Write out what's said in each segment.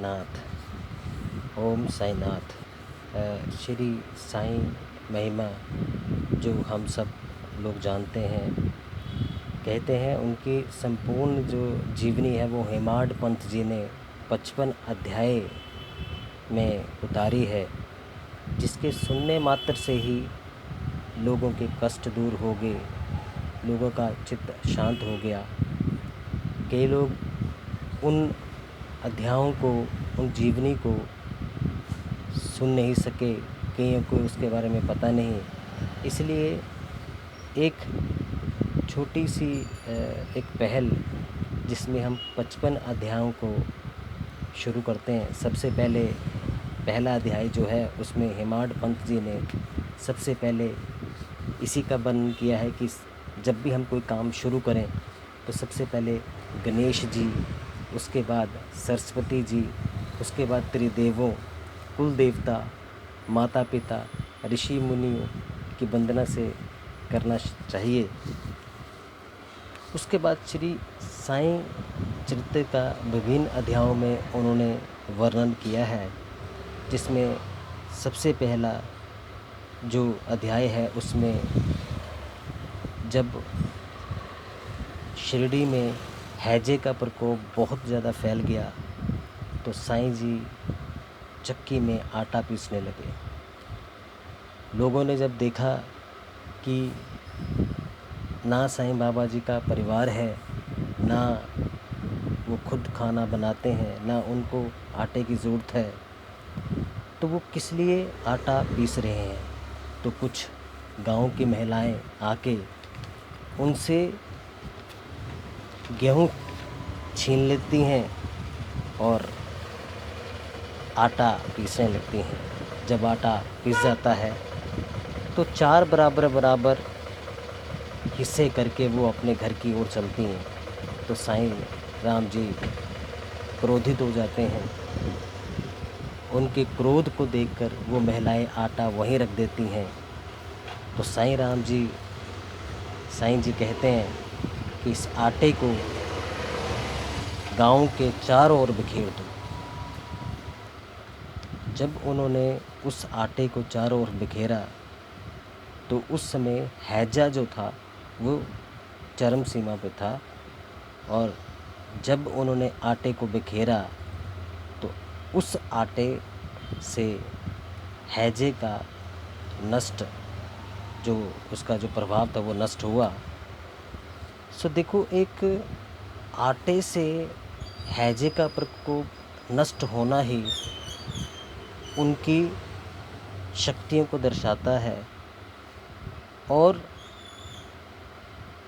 साईनाथ। ओम साईनाथ। श्री साईं महिमा जो हम सब लोग जानते हैं, कहते हैं उनकी संपूर्ण जो जीवनी है वो हेमाड पंत जी ने 55 अध्याय में उतारी है, जिसके सुनने मात्र से ही लोगों के कष्ट दूर हो गए, लोगों का चित्त शांत हो गया। कई लोग उन अध्यायों को, उन जीवनी को सुन नहीं सके, कईयों को उसके बारे में पता नहीं। इसलिए एक छोटी सी एक पहल जिसमें हम 55 अध्यायों को शुरू करते हैं। सबसे पहले पहला अध्याय जो है उसमें हेमाड पंत जी ने सबसे पहले इसी का वर्णन किया है कि जब भी हम कोई काम शुरू करें तो सबसे पहले गणेश जी, उसके बाद सरस्वती जी, उसके बाद त्रिदेवों, कुल देवता, माता पिता, ऋषि मुनियों की वंदना से करना चाहिए। उसके बाद श्री साईं चरित्र का विभिन्न अध्यायों में उन्होंने वर्णन किया है, जिसमें सबसे पहला जो अध्याय है उसमें जब शिरडी में हैजे का प्रकोप बहुत ज़्यादा फैल गया तो साईं जी चक्की में आटा पीसने लगे। लोगों ने जब देखा कि ना साईं बाबा जी का परिवार है, ना वो खुद खाना बनाते हैं, ना उनको आटे की ज़रूरत है, तो वो किस लिए आटा पीस रहे हैं। तो कुछ गांव की महिलाएं आके उनसे गेहूं छीन लेती हैं और आटा पीसने लगती हैं। जब आटा पीस जाता है तो 4 बराबर हिस्से करके वो अपने घर की ओर चलती हैं। तो साईं राम जी क्रोधित हो जाते हैं। उनके क्रोध को देखकर वो महिलाएं आटा वहीं रख देती हैं। तो साईं जी कहते हैं कि इस आटे को गांव के चारों ओर बिखेर दो। जब उन्होंने उस आटे को चारों ओर बिखेरा तो उस समय हैजा जो था वो चरम सीमा पे था, और जब उन्होंने आटे को बिखेरा तो उस आटे से हैजे का नष्ट, जो उसका जो प्रभाव था वो नष्ट हुआ। सो देखो, एक आटे से हैजे का प्रकोप नष्ट होना ही उनकी शक्तियों को दर्शाता है, और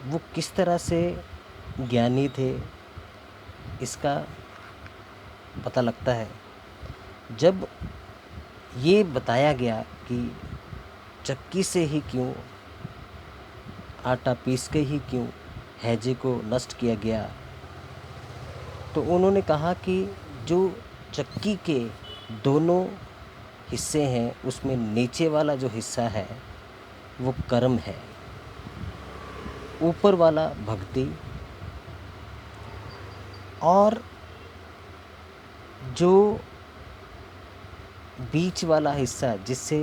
वो किस तरह से ज्ञानी थे इसका पता लगता है जब ये बताया गया कि चक्की से ही क्यों, आटा पीस के ही क्यों हैजे को नष्ट किया गया। तो उन्होंने कहा कि जो चक्की के दोनों हिस्से हैं उसमें नीचे वाला जो हिस्सा है वो कर्म है, ऊपर वाला भक्ति, और जो बीच वाला हिस्सा जिससे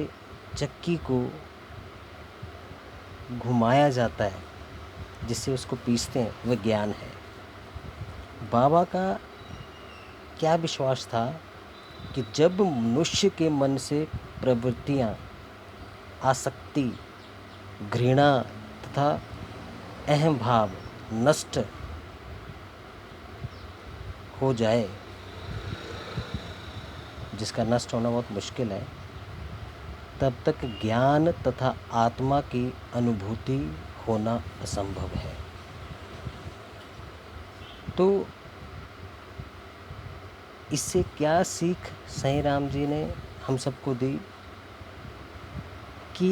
चक्की को घुमाया जाता है, जिससे उसको पीसते हैं, वह ज्ञान है। बाबा का क्या विश्वास था कि जब मनुष्य के मन से प्रवृत्तियाँ, आसक्ति, घृणा तथा अहम भाव नष्ट हो जाए, जिसका नष्ट होना बहुत मुश्किल है, तब तक ज्ञान तथा आत्मा की अनुभूति होना असंभव है। तो इससे क्या सीख साईं राम जी ने हम सबको दी कि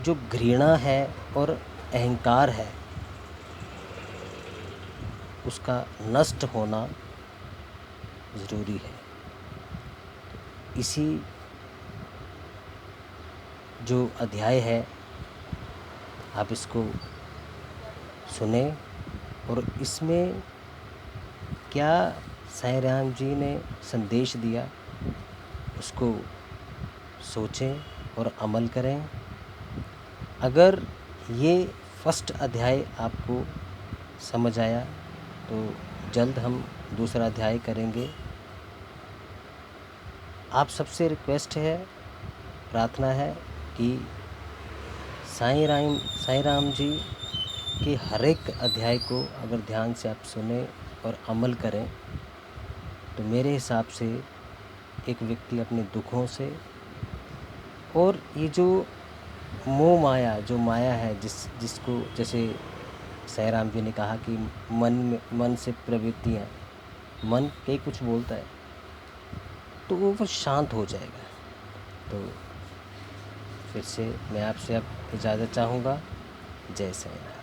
जो घृणा है और अहंकार है उसका नष्ट होना ज़रूरी है। इसी जो अध्याय है आप इसको सुने, और इसमें क्या साईं राम जी ने संदेश दिया उसको सोचें और अमल करें। अगर ये फर्स्ट अध्याय आपको समझ आया तो जल्द हम दूसरा अध्याय करेंगे। आप सबसे रिक्वेस्ट है, प्रार्थना है कि साईं राम जी के हर एक अध्याय को अगर ध्यान से आप सुने और अमल करें तो मेरे हिसाब से एक व्यक्ति अपने दुखों से और ये जो मोह माया जो माया है जिसको जैसे साईं राम जी ने कहा कि मन से प्रवृत्तियाँ, मन कई कुछ बोलता है तो वो शांत हो जाएगा। तो फिर से मैं आपसे अब इजाज़त चाहूँगा। जय साईं राम।